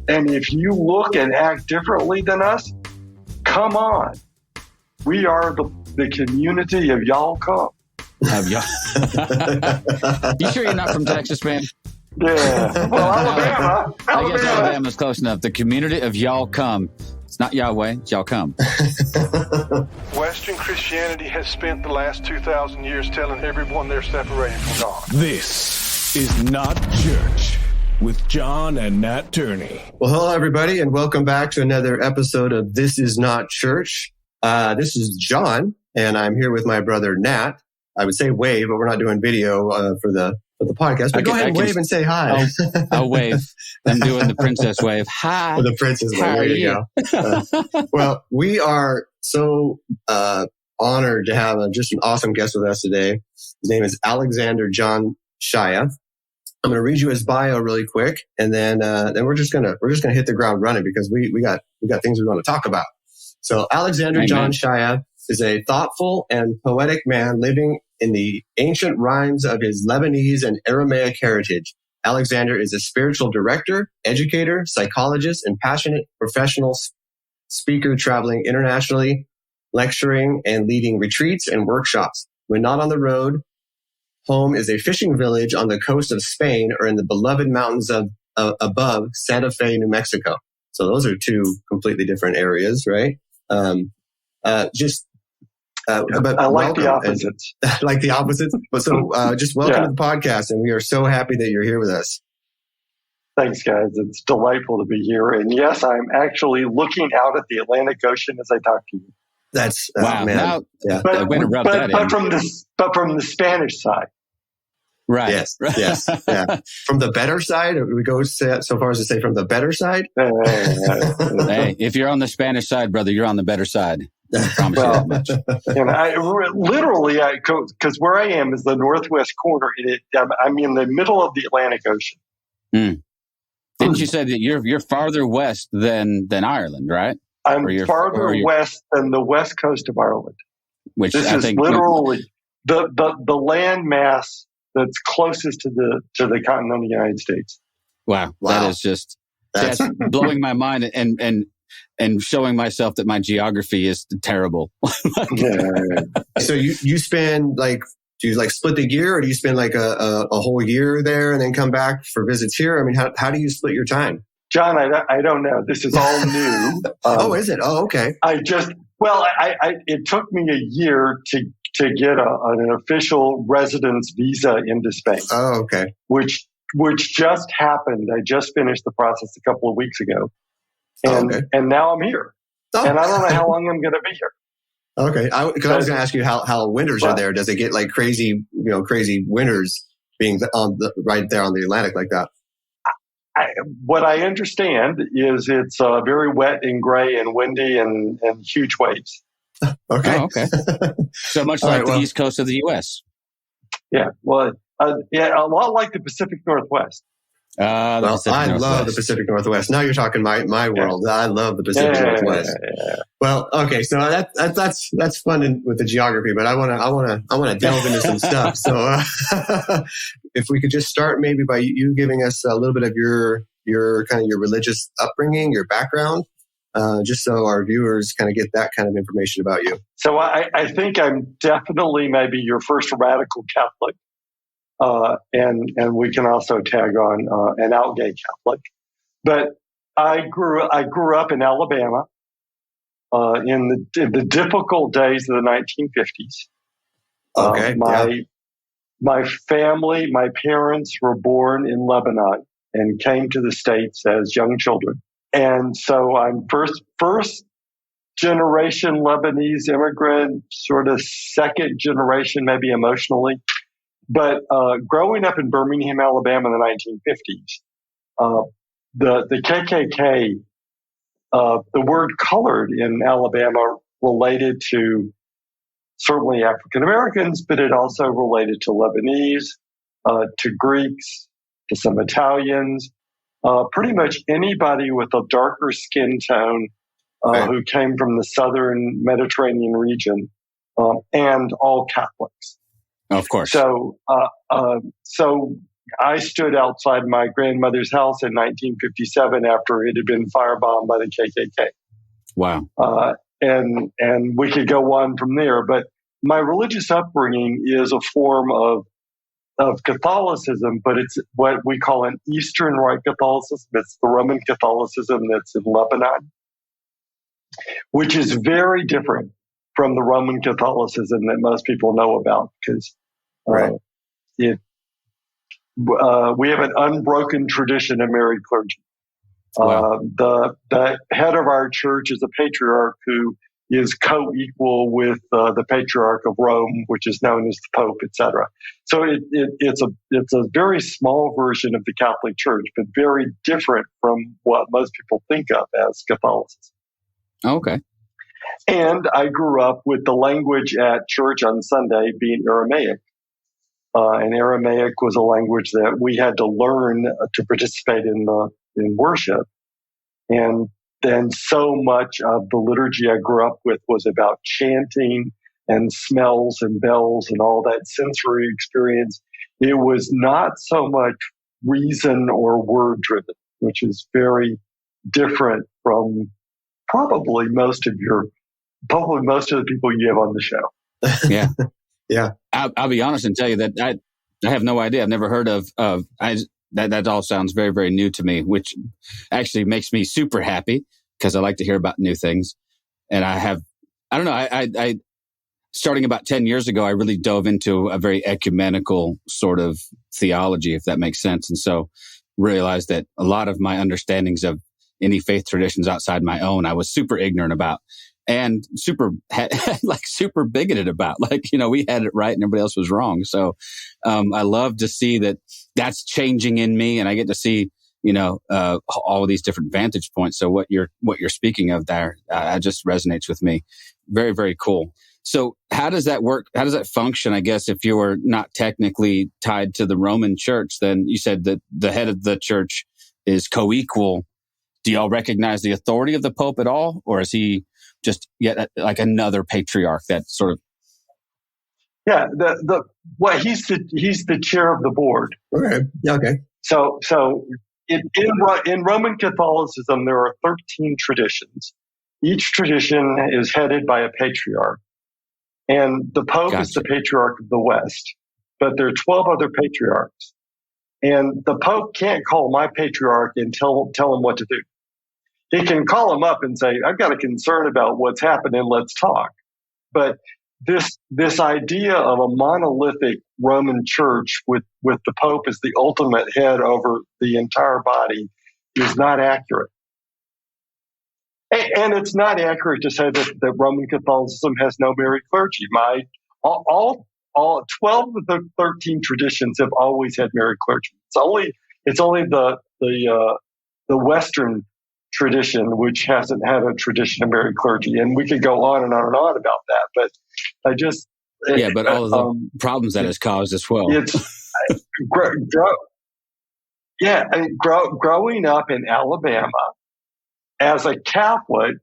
And if you look and act differently than us, come on. We are the community of y'all come. Of y'all. You sure you're not from Texas, man? Yeah. Well, Alabama. I guess Alabama's close enough. The community of y'all come. It's not Yahweh, it's y'all come. Western Christianity has spent the last 2,000 years telling everyone they're separated from God. This is Not Church with John and Nat Turney. Well, hello, everybody, and welcome back to another episode of This is Not Church. This is John, and I'm here with my brother, Nat. I would say wave, but we're not doing video for the podcast. But go ahead and wave and say hi. I'll wave. I'm doing the princess wave. Hi. The princess wave. There you go. Well, we are so honored to have just an awesome guest with us today. His name is Alexander John Shaia. I'm going to read you his bio really quick, and then we're just gonna hit the ground running because we got things we want to talk about. So Alexander John Shaia is a thoughtful and poetic man living in the ancient rhymes of his Lebanese and Aramaic heritage. Alexander is a spiritual director, educator, psychologist, and passionate professional speaker traveling internationally, lecturing and leading retreats and workshops. When not on the road, home is a fishing village on the coast of Spain or in the beloved mountains of above Santa Fe, New Mexico. So those are two completely different areas, right? But I like the opposites. I like the opposites. But so just welcome to the podcast, and we are so happy that you're here with us. Thanks, guys. It's delightful to be here. And yes, I'm actually looking out at the Atlantic Ocean as I talk to you. That's wow, man. Now, yeah. But from the Spanish side. Right. Yes. Yes. Yeah. From the better side, we go so far as to say from the better side. Hey, if you're on the Spanish side, brother, you're on the better side. I promise you that much. And because where I am is the northwest corner. I'm in the middle of the Atlantic Ocean. Mm. Didn't you say that you're farther west than Ireland, right? I'm farther west than the west coast of Ireland. Which this is literally the land mass that's closest to the continental United States. Wow. That is just that's blowing my mind and showing myself that my geography is terrible. So you spend do you split the year, or do you spend a whole year there and then come back for visits here? I mean, how do you split your time? John, I don't know. This is all new. Is it? Oh, okay. It took me a year to get an official residence visa into Spain. Oh, okay. Which just happened. I just finished the process a couple of weeks ago. And now I'm here. Oh. And I don't know how long I'm going to be here. Okay. Because I was going to ask you how winters are there. Does it get crazy winters being right there on the Atlantic like that? What I understand is it's very wet and gray and windy and huge waves. Okay. Oh, okay. So much like the East Coast of the U.S. Yeah. Well, a lot like the Pacific Northwest. I love the Pacific Northwest. Now you're talking my world. Yeah. I love the Pacific Northwest. Yeah. Well, okay, so that's fun with the geography, but I want to delve into some stuff. So, if we could just start maybe by you giving us a little bit of your kind of your religious upbringing, your background, just so our viewers kind of get that kind of information about you. So I think I'm definitely maybe your first radical Catholic. And we can also tag on an out gay Catholic. But I grew up in Alabama in the difficult days of the 1950s. Okay. My family, my parents were born in Lebanon and came to the States as young children. And so I'm first generation Lebanese immigrant, sort of second generation, maybe emotionally. But growing up in Birmingham, Alabama in the 1950s, the KKK, the word colored in Alabama related to certainly African Americans, but it also related to Lebanese, to Greeks, to some Italians, pretty much anybody with a darker skin tone who came from the southern Mediterranean region, and all Catholics. Of course. So I stood outside my grandmother's house in 1957 after it had been firebombed by the KKK. Wow. And we could go on from there. But my religious upbringing is a form of Catholicism, but it's what we call an Eastern Rite Catholicism. It's the Roman Catholicism that's in Lebanon, which is very different from the Roman Catholicism that most people know about, because we have an unbroken tradition of married clergy. Wow. The head of our church is a patriarch who is co-equal with the Patriarch of Rome, which is known as the Pope, etc. So it's a very small version of the Catholic Church, but very different from what most people think of as Catholicism. Okay. And I grew up with the language at church on Sunday being Aramaic. And Aramaic was a language that we had to learn to participate in worship. And then so much of the liturgy I grew up with was about chanting and smells and bells and all that sensory experience. It was not so much reason or word driven, which is very different from probably most of the people you have on the show. Yeah. Yeah. I'll be honest and tell you that I have no idea. I've never heard of that all sounds very, very new to me, which actually makes me super happy because I like to hear about new things. And I starting about 10 years ago, I really dove into a very ecumenical sort of theology, if that makes sense. And so realized that a lot of my understandings of any faith traditions outside my own, I was super ignorant about and super bigoted about. We had it right and everybody else was wrong. So I love to see that that's changing in me, and I get to see all of these different vantage points. So what you're speaking of there, just resonates with me. Very, very cool. So how does that work? How does that function? I guess if you are not technically tied to the Roman Church, then you said that the head of the church is co-equal. Do y'all recognize the authority of the Pope at all, or is he just yet like another patriarch that sort of? Yeah, he's the chair of the board. Okay. Yeah. Okay. So in Roman Catholicism, there are 13 traditions. Each tradition is headed by a patriarch, and the Pope is the patriarch of the West. But there are 12 other patriarchs, and the Pope can't call my patriarch and tell him what to do. He can call him up and say, "I've got a concern about what's happening. Let's talk." But this idea of a monolithic Roman Church with the Pope as the ultimate head over the entire body is not accurate. And it's not accurate to say that Roman Catholicism has no married clergy. All 12 of the 13 traditions have always had married clergy. It's only the Western tradition which hasn't had a tradition of married clergy, and we could go on and on and on about that. But but all of the problems that has caused as well. It's growing up in Alabama as a Catholic,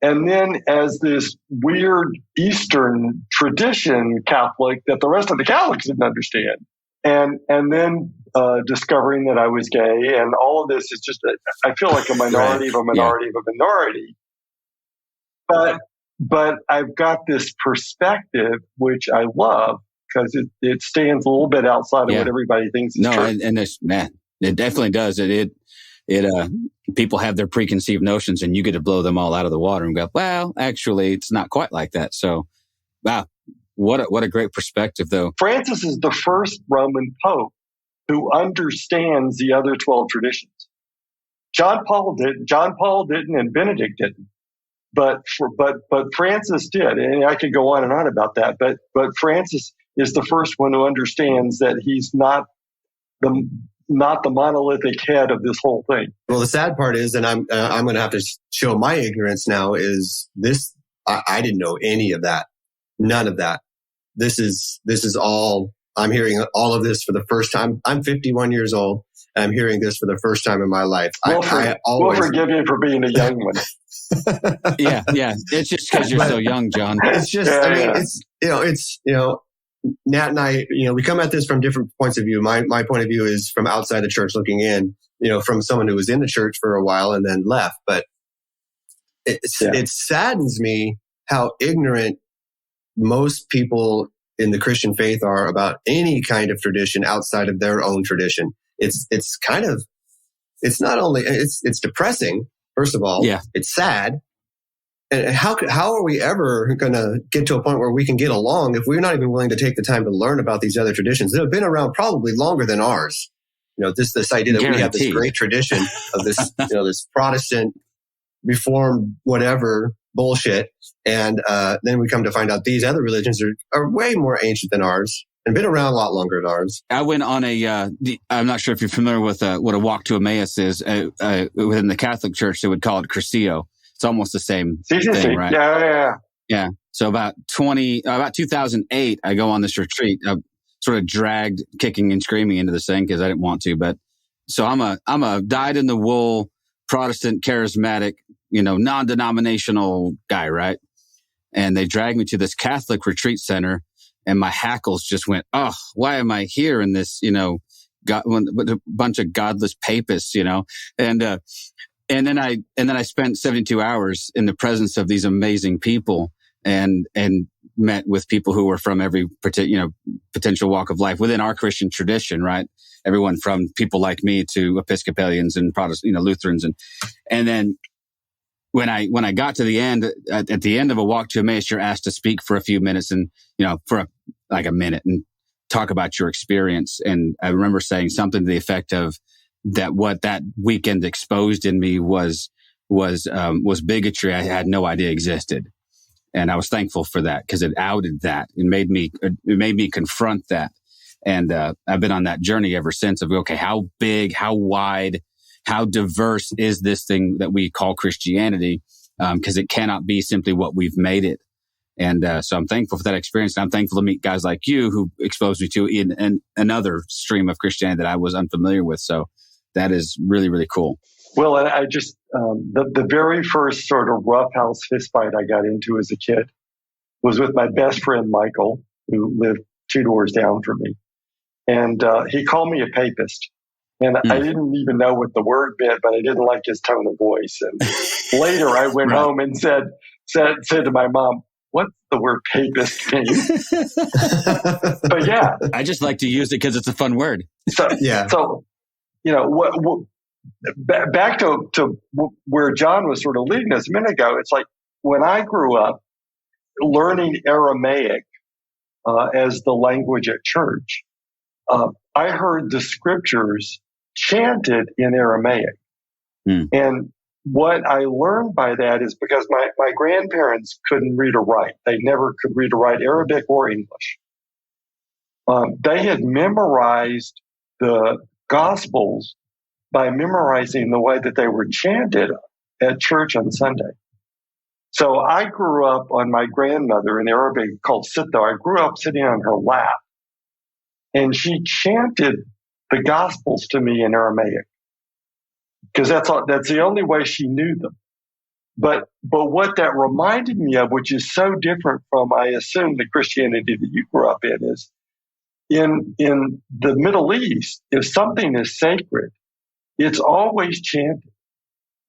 and then as this weird Eastern tradition Catholic that the rest of the Catholics didn't understand, and then discovering that I was gay, and all of this is just I feel like a minority of a minority of a minority. But I've got this perspective which I love because it stands a little bit outside of what everybody thinks is true. And it definitely does. It people have their preconceived notions, and you get to blow them all out of the water and go, well, actually, it's not quite like that. So, wow, what a great perspective, though. Francis is the first Roman Pope who understands the other 12 traditions. John Paul didn't, and Benedict didn't. But Francis did, and I could go on and on about that. But Francis is the first one who understands that he's not the monolithic head of this whole thing. Well, the sad part is, and I'm going to have to show my ignorance now, is this. I didn't know any of that, none of that. This is all. I'm hearing all of this for the first time. I'm 51 years old, and I'm hearing this for the first time in my life. We'll forgive you for being a young one. Yeah. It's just because you're so young, John. It's just, it's Nat and I, we come at this from different points of view. My point of view is from outside the church looking in, from someone who was in the church for a while and then left. But it saddens me how ignorant most people in the Christian faith are about any kind of tradition outside of their own tradition. It's not only, it's depressing, first of all. Yeah. It's sad. And how are we ever going to get to a point where we can get along if we're not even willing to take the time to learn about these other traditions that have been around probably longer than ours? This idea that we have this great tradition of this, this Protestant Reformed whatever bullshit. And then we come to find out these other religions are way more ancient than ours and been around a lot longer than ours. I went on I'm not sure if you're familiar with what a walk to Emmaus is. Within the Catholic Church, they would call it Cursillo. It's almost the same thing, right? Yeah. So about 2008, I go on this retreat. I sort of dragged kicking and screaming into this thing because I didn't want to. But so I'm a dyed-in-the-wool Protestant charismatic, non-denominational guy, right? And they dragged me to this Catholic retreat center, and my hackles just went, oh, why am I here in this, a bunch of godless papists, and then I spent 72 hours in the presence of these amazing people and met with people who were from every potential walk of life within our Christian tradition, right? Everyone from people like me to Episcopalians and Protestant, Lutherans, and then when I got to the end, at the end of a walk to Emmaus, you're asked to speak for a few minutes and for a minute and talk about your experience. And I remember saying something to the effect of that what that weekend exposed in me was bigotry I had no idea existed. And I was thankful for that because it outed that. It made me confront that. And I've been on that journey ever since of, okay, how big, how wide, how diverse is this thing that we call Christianity? Because it cannot be simply what we've made it. And so I'm thankful for that experience. And I'm thankful to meet guys like you who exposed me to in another stream of Christianity that I was unfamiliar with. So that is really, really cool. Well, and I just, the very first sort of roughhouse fistfight I got into as a kid was with my best friend, Michael, who lived 2 doors down from me. And he called me a papist. And I didn't even know what the word meant, but I didn't like his tone of voice. And later I went home and said to my mom, what's the word papist mean? But yeah. I just like to use it because it's a fun word. So, back to where John was sort of leading us a minute ago, it's like when I grew up learning Aramaic as the language at church, I heard the scriptures chanted in Aramaic. And what I learned by that is because my grandparents couldn't read or write. They never could read or write Arabic or English. They had memorized the Gospels by memorizing the way that they were chanted at church on Sunday. So I grew up on my grandmother in Arabic called Sitto. I grew up sitting on her lap, and she chanted the Gospels to me in Aramaic because that's the only way she knew them. But what that reminded me of, which is so different from, I assume, the Christianity that you grew up in, is in the Middle East, if something is sacred, it's always chanted.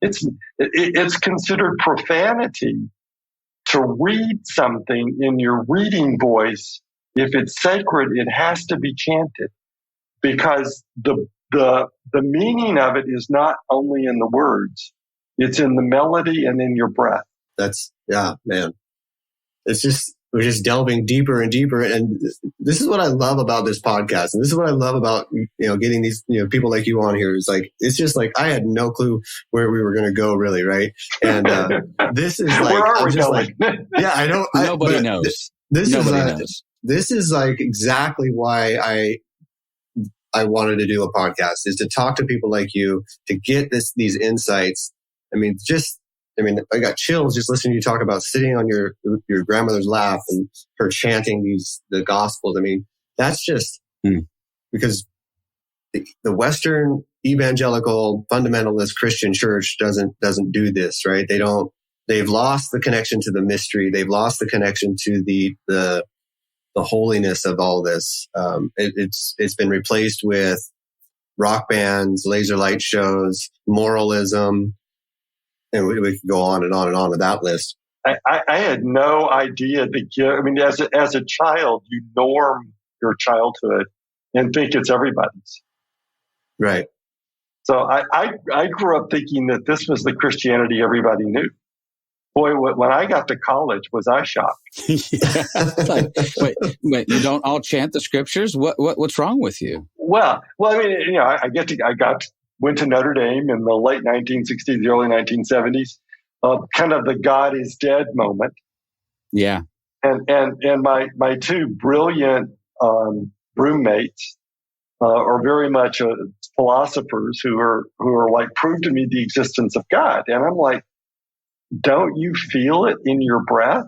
It's considered profanity to read something in your reading voice. If it's sacred, it has to be chanted because the meaning of it is not only in the words, it's in the melody and in your breath. Man. We're just delving deeper and deeper. And this is what I love about this podcast. And this is what I love about, getting these, people like you on here. It's just like, I had no clue where we were going to go really. Right. And, this is like, where are we going? Nobody knows. This is like exactly why I wanted to do a podcast, is to talk to people like you, to get these insights. I got chills just listening to you talk about sitting on your grandmother's lap and her chanting the Gospels. I mean, that's just because the Western evangelical fundamentalist Christian church doesn't do this, right? They've lost the connection to the mystery. They've lost the connection to the holiness of all this. It's been replaced with rock bands, laser light shows, moralism, and we could go on and on and on with that list. I had no idea as a child, you norm your childhood and think it's everybody's. Right. So I grew up thinking that this was the Christianity everybody knew. Boy, when I got to college, was I shocked. Wait, you don't all chant the scriptures? What's wrong with you? Well, I mean, went to Notre Dame in the late 1960s, the early 1970s, kind of the God is dead moment. Yeah. And my two brilliant roommates are very much philosophers who are like, prove to me the existence of God. And I'm like, don't you feel it in your breath?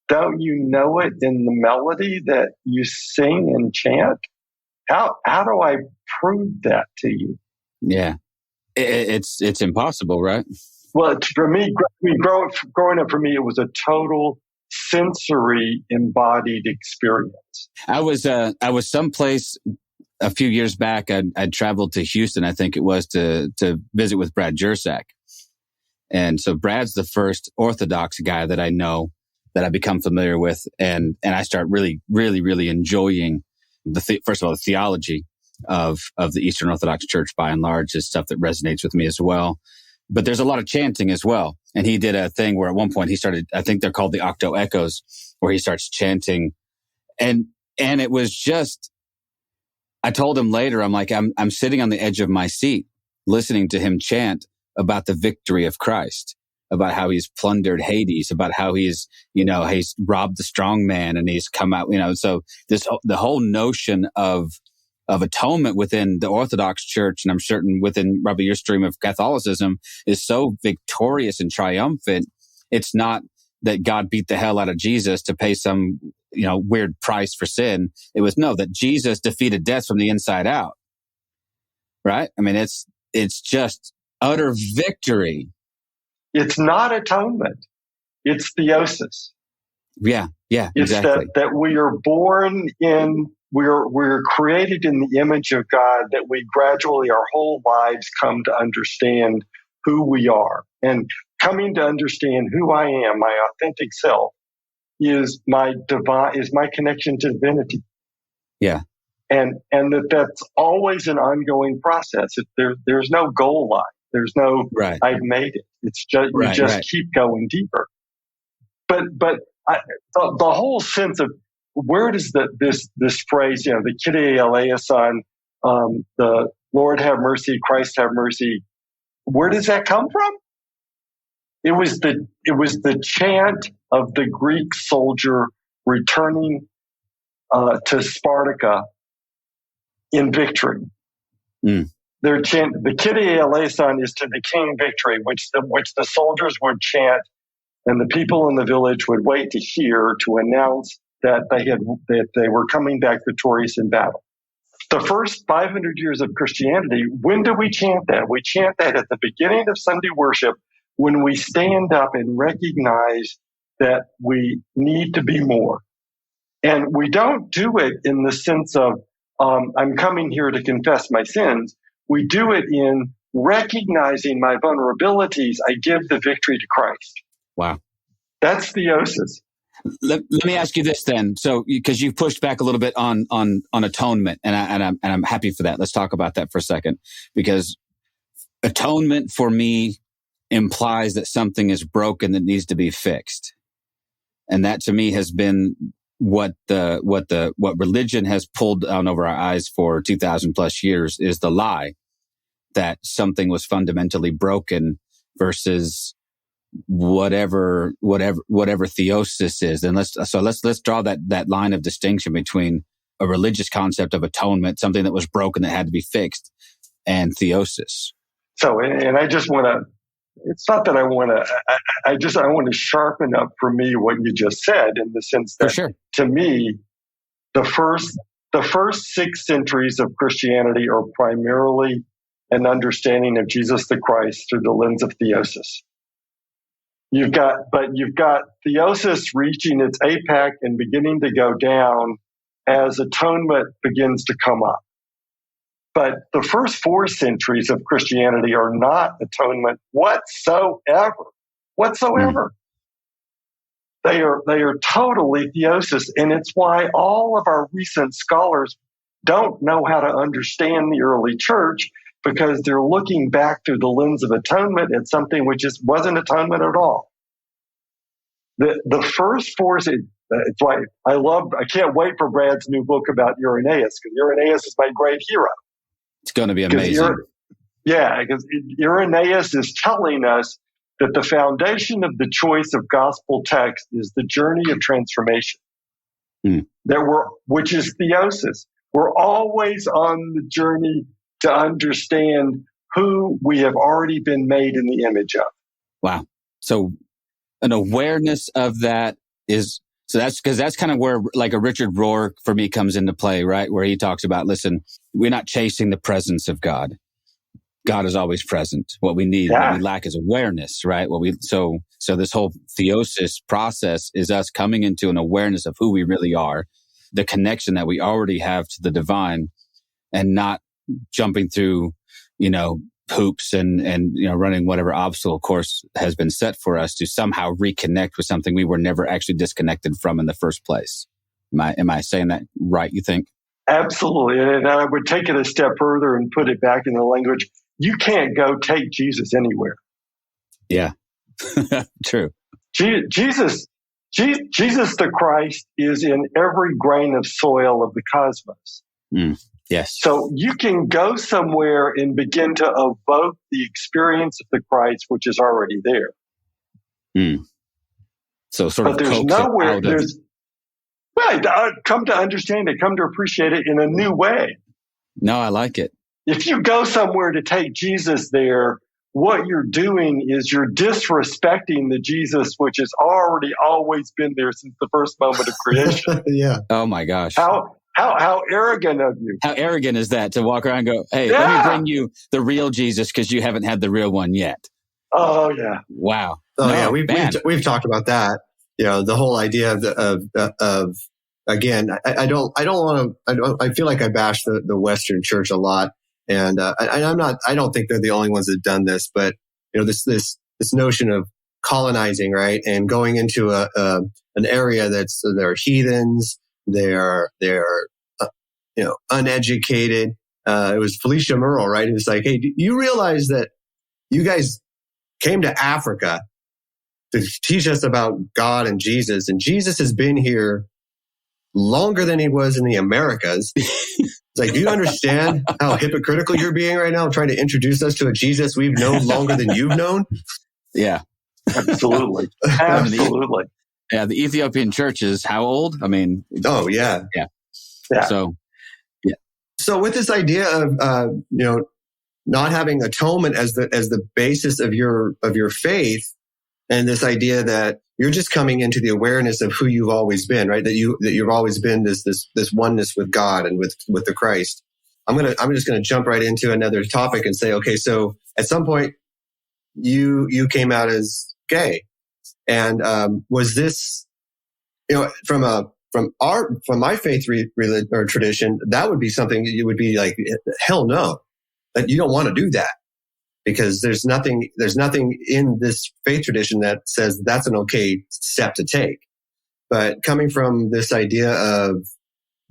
Don't you know it in the melody that you sing and chant? How do I prove that to you? Yeah, it's impossible, right? Well, for me, growing up, for me, it was a total sensory embodied experience. I was someplace a few years back. I'd traveled to Houston, I think it was, to visit with Brad Jersak. And so Brad's the first Orthodox guy that I know, that I become familiar with. And I start really, really, really enjoying first of all, the theology of the Eastern Orthodox Church by and large is stuff that resonates with me as well. But there's a lot of chanting as well. And he did a thing where at one point he started, I think they're called the Octo Echoes, where he starts chanting. And it was just, I told him later, I'm like, I'm sitting on the edge of my seat listening to him chant about the victory of Christ, about how he's plundered Hades, about how he's robbed the strong man and he's come out, so the whole notion of atonement within the Orthodox Church, and I'm certain within probably your stream of Catholicism, is so victorious and triumphant. It's not that God beat the hell out of Jesus to pay some, weird price for sin. It was that Jesus defeated death from the inside out. Right? I mean, it's just utter victory. It's not atonement. It's theosis. Yeah, it's exactly. That we are born in, we're created in the image of God, that we gradually, our whole lives, come to understand who we are. And coming to understand who I am, my authentic self, is my connection to divinity. Yeah. And that's always an ongoing process. There's no goal line. There's no, right. I've made it. It's just, you just keep going deeper. But the whole sense of, where does this phrase, the Kyrie eleison, the Lord have mercy, Christ have mercy, where does that come from? It was the chant of the Greek soldier returning to Sparta in victory. Mm. Their chant, the Kyrie eleison, is to the king victory, which the soldiers would chant, and the people in the village would wait to hear to announce that they were coming back victorious in battle. The first 500 years of Christianity, when do we chant that? We chant that at the beginning of Sunday worship, when we stand up and recognize that we need to be more. And we don't do it in the sense of, I'm coming here to confess my sins. We do it in recognizing my vulnerabilities. I give the victory to Christ. Wow. That's theosis. Let me ask you this then. So, because you've pushed back a little bit on atonement, and I'm happy for that. Let's talk about that for a second, because atonement for me implies that something is broken that needs to be fixed. And that to me has been what religion has pulled down over our eyes for 2,000 plus years, is the lie that something was fundamentally broken versus whatever theosis is. And let's draw that line of distinction between a religious concept of atonement, something that was broken that had to be fixed, and theosis. So, and I just want to, it's not that I want to, I want to sharpen up for me what you just said, in the sense that, to me, the first 6 centuries of Christianity are primarily an understanding of Jesus the Christ through the lens of theosis. You've got theosis reaching its apex and beginning to go down as atonement begins to come up. But the first 4 centuries of Christianity are not atonement whatsoever. They are totally theosis, and it's why all of our recent scholars don't know how to understand the early church, because they're looking back through the lens of atonement at something which wasn't atonement at all. The first 4, it's like I can't wait for Brad's new book about Irenaeus, because Irenaeus is my great hero. It's going to be amazing. Because Irenaeus is telling us that the foundation of the choice of gospel text is the journey of transformation. Which is theosis. We're always on the journey to understand who we have already been made in the image of. Wow. So an awareness of that is, that's kind of where like a Richard Rohr for me comes into play, right? Where he talks about, listen, we're not chasing the presence of God. God is always present. What we need, what we lack is awareness, right? So this whole theosis process is us coming into an awareness of who we really are, the connection that we already have to the divine, and not jumping through, hoops and running whatever obstacle course has been set for us to somehow reconnect with something we were never actually disconnected from in the first place. Am I saying that right, you think? Absolutely. And I would take it a step further and put it back in the language. You can't go take Jesus anywhere. Yeah. True. Jesus the Christ is in every grain of soil of the cosmos. Yes. So you can go somewhere and begin to evoke the experience of the Christ, which is already there. So sort of, but there's nowhere. Come to understand it, come to appreciate it in a new way. No, I like it. If you go somewhere to take Jesus there, what you're doing is you're disrespecting the Jesus which has already always been there since the first moment of creation. Yeah. Oh my gosh. How arrogant of you. How arrogant is that to walk around and go, hey, let me bring you the real Jesus because you haven't had the real one yet. Oh, yeah. Wow. We've talked about that. The whole idea of again, I feel like I bash the Western church a lot. And I don't think they're the only ones that have done this, but this notion of colonizing, right? And going into an area they're heathens, they're uneducated. It was Felicia Merle, right? It was like, hey, do you realize that you guys came to Africa to teach us about God and Jesus has been here longer than he was in the Americas. It's like, do you understand how hypocritical you're being right now, trying to introduce us to a Jesus we've known longer than you've known? Yeah. Absolutely. Absolutely. Yeah, the Ethiopian church is how old? I mean... Oh, yeah. Yeah. So, yeah. So with this idea of, not having atonement as the basis of your faith, and this idea that you're just coming into the awareness of who you've always been, right? That you've always been this oneness with God and with the Christ. I'm just gonna jump right into another topic and say, okay, so at some point you came out as gay, and was this, from my faith or tradition, that would be something you would be like, hell no, that you don't want to do that. Because there's nothing in this faith tradition that says that's an okay step to take. But coming from this idea of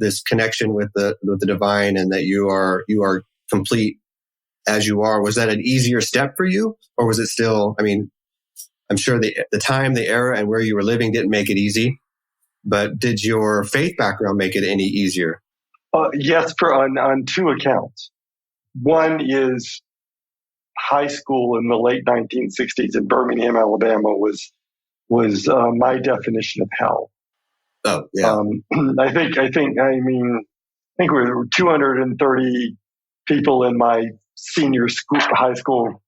this connection with the divine, and that you are complete as you are, was that an easier step for you, or was it still? I mean, I'm sure the time, the era, and where you were living didn't make it easy. But did your faith background make it any easier? Yes, on 2 accounts. One is high school in the late 1960s in Birmingham, Alabama was my definition of hell. Oh, yeah. I think we were 230 people in my senior high school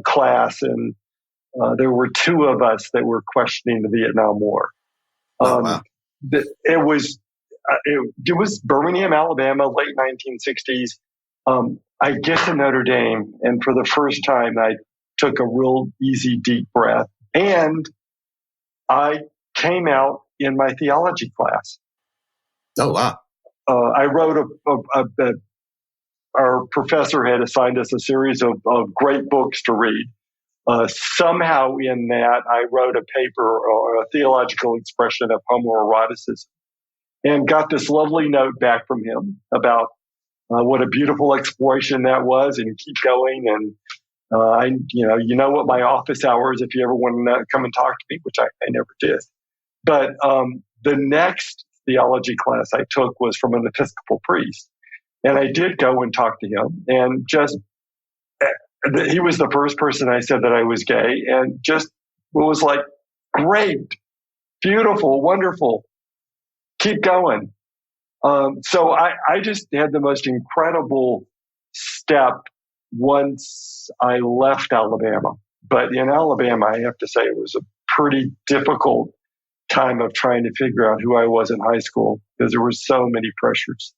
class, and there were 2 of us that were questioning the Vietnam War. Wow. It was Birmingham, Alabama, late 1960s. I get to Notre Dame, and for the first time, I took a real easy, deep breath, and I came out in my theology class. Oh, wow. I wrote our professor had assigned us a series of great books to read. Somehow in that, I wrote a paper or a theological expression of homoeroticism and got this lovely note back from him about what a beautiful exploration that was, and keep going. And you know what my office hours, if you ever want to come and talk to me, which I never did. But the next theology class I took was from an Episcopal priest. And I did go and talk to him, and he was the first person I said that I was gay, and just it was like, great, beautiful, wonderful, keep going. So I just had the most incredible step once I left Alabama. But in Alabama, I have to say it was a pretty difficult time of trying to figure out who I was in high school because there were so many pressures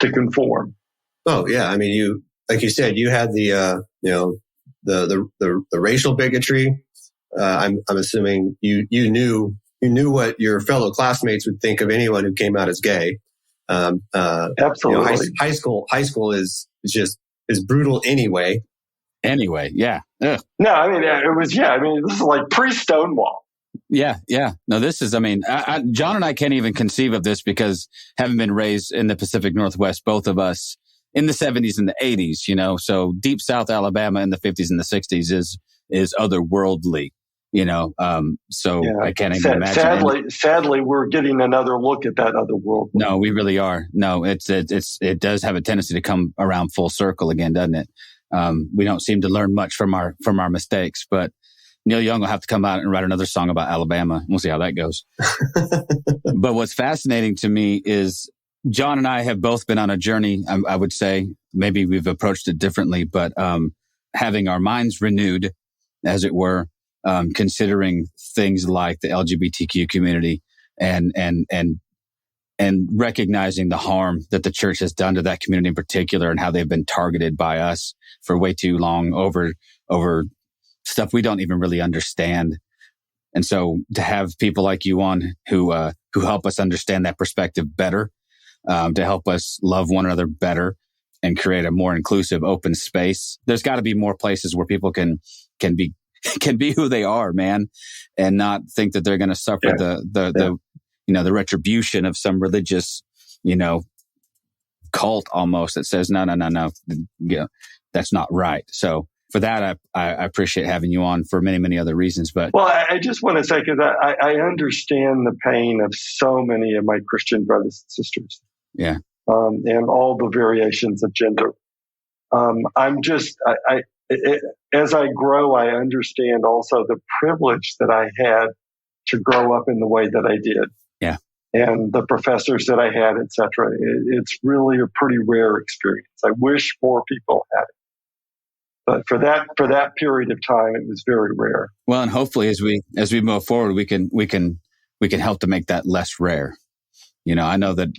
to conform. Oh yeah, I mean, like you said, you had the racial bigotry. I'm assuming you knew what your fellow classmates would think of anyone who came out as gay. Absolutely, high school is brutal anyway. Anyway, yeah. Ugh. No, I mean it was. Yeah, I mean this is like pre-Stonewall. Yeah. No, this is, John and I can't even conceive of this because having been raised in the Pacific Northwest, both of us in the 70s and the 80s, so deep South Alabama in the 50s and the 60s is otherworldly, so yeah. I can't even imagine. Sadly, we're getting another look at that other world. No, we really are. No, it does have a tendency to come around full circle again, doesn't it? We don't seem to learn much from our mistakes, but Neil Young will have to come out and write another song about Alabama. We'll see how that goes. But what's fascinating to me is John and I have both been on a journey. I would say maybe we've approached it differently, but having our minds renewed, as it were, considering things like the LGBTQ community and recognizing the harm that the church has done to that community in particular and how they've been targeted by us for way too long over stuff we don't even really understand. And so to have people like you on who help us understand that perspective better, to help us love one another better and create a more inclusive, open space. There's got to be more places where people can be who they are, man, and not think that they're going to suffer the retribution of some religious, cult almost that says, no, that's not right. So for that, I appreciate having you on for many, many other reasons. But well, I just want to say, because I understand the pain of so many of my Christian brothers and sisters. Yeah. And all the variations of gender. As I grow, I understand also the privilege that I had to grow up in the way that I did. Yeah. And the professors that I had, et cetera. It's really a pretty rare experience. I wish more people had it. But for that period of time, it was very rare. Well, and hopefully as we move forward, we can help to make that less rare. I know that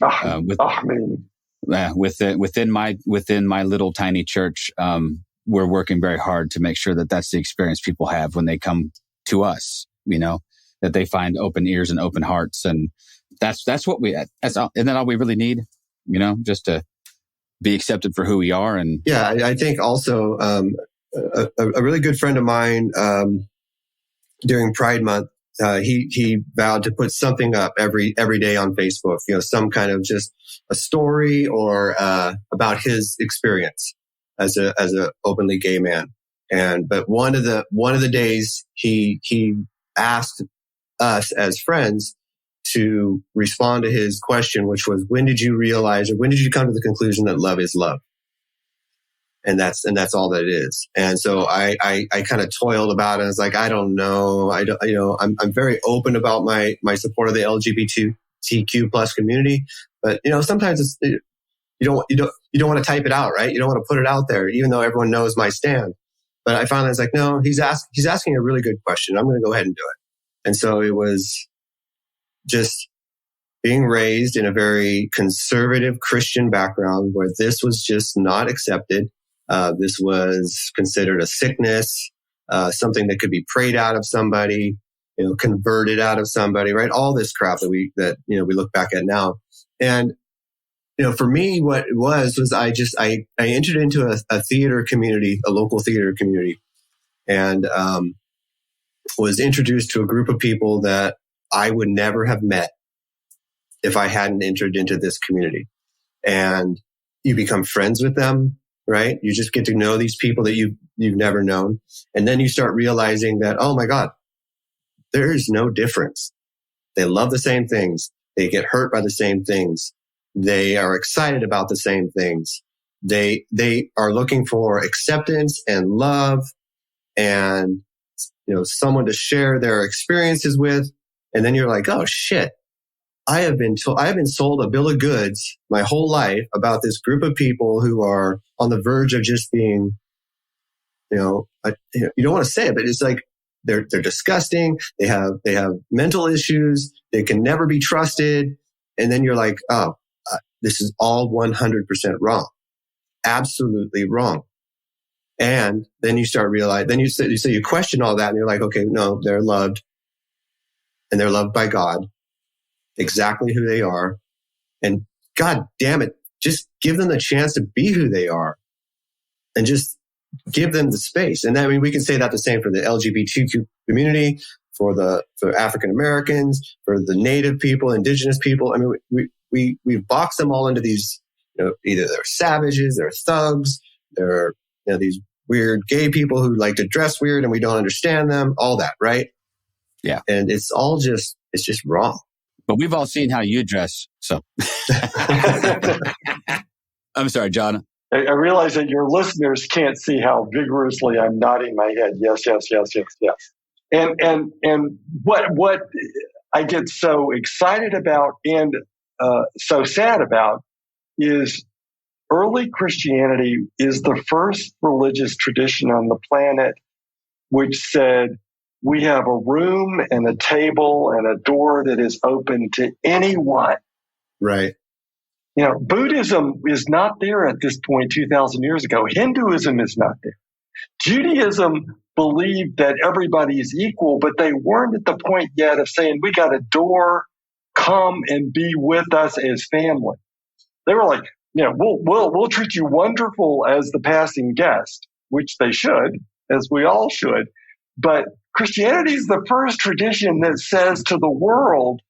within my little tiny church, we're working very hard to make sure that that's the experience people have when they come to us. That they find open ears and open hearts, and that's all, isn't that all we really need? Just to be accepted for who we are. And yeah, I think also a really good friend of mine during Pride Month, he vowed to put something up every day on Facebook, some kind of just a story or about his experience as a openly gay man. But one of the days he asked us as friends to respond to his question, which was, when did you realize, or when did you come to the conclusion that love is love? And that's all that it is. And so I kind of toiled about it. I was like, I don't know. I'm very open about my support of the LGBTQ plus community, but sometimes you don't want to type it out, right? You don't want to put it out there, even though everyone knows my stand. But I finally was like, no, he's asking a really good question. I'm going to go ahead and do it. And so it was just being raised in a very conservative Christian background where this was just not accepted. This was considered a sickness, something that could be prayed out of somebody, converted out of somebody, right? All this crap that we look back at now. And for me, what it was I entered into a theater community, a local theater community, and was introduced to a group of people that I would never have met if I hadn't entered into this community. And you become friends with them, right? You just get to know these people that you've never known. And then you start realizing that, oh my God, there is no difference. They love the same things. They get hurt by the same things. They are excited about the same things. They are looking for acceptance and love and, someone to share their experiences with. And then you're like, oh shit. I have been sold a bill of goods my whole life about this group of people who are on the verge of just being, you don't want to say it, but it's like they're disgusting. They have mental issues. They can never be trusted. And then you're like, oh, this is all 100% wrong. Absolutely wrong. And then you start realizing, you question all that and you're like, okay, no, they're loved and they're loved by God. Exactly who they are. And God damn it, just give them the chance to be who they are and just give them the space. And I mean, we can say that the same for the LGBTQ community, for African Americans, for the Native people, Indigenous people. I mean, we've boxed them all into these, either they're savages, they're thugs, they're, these weird gay people who like to dress weird and we don't understand them, all that, right? Yeah. And it's just wrong. But we've all seen how you dress, so. I'm sorry, John. I realize that your listeners can't see how vigorously I'm nodding my head. Yes. And what I get so excited about and so sad about is early Christianity is the first religious tradition on the planet which said, we have a room and a table and a door that is open to anyone. Right. Buddhism is not there at this point 2,000 years ago. Hinduism is not there. Judaism believed that everybody is equal, but they weren't at the point yet of saying, we got a door, come and be with us as family. They were like, we'll treat you wonderful as the passing guest, which they should, as we all should. But Christianity is the first tradition that says to the world,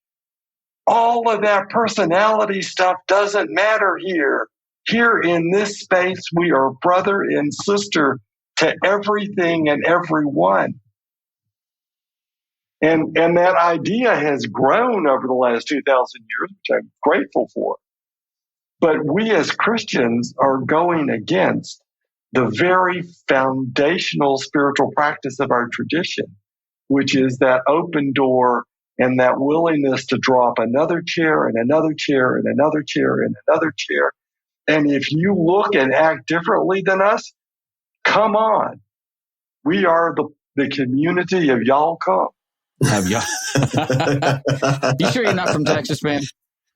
all of that personality stuff doesn't matter here. Here in this space, we are brother and sister to everything and everyone. And that idea has grown over the last 2,000 years, which I'm grateful for. But we as Christians are going against the very foundational spiritual practice of our tradition, which is that open door and that willingness to drop another chair and another chair and another chair and another chair. And if you look and act differently than us, come on. We are the community of y'all come. Have y'all? You sure you're not from Texas, man?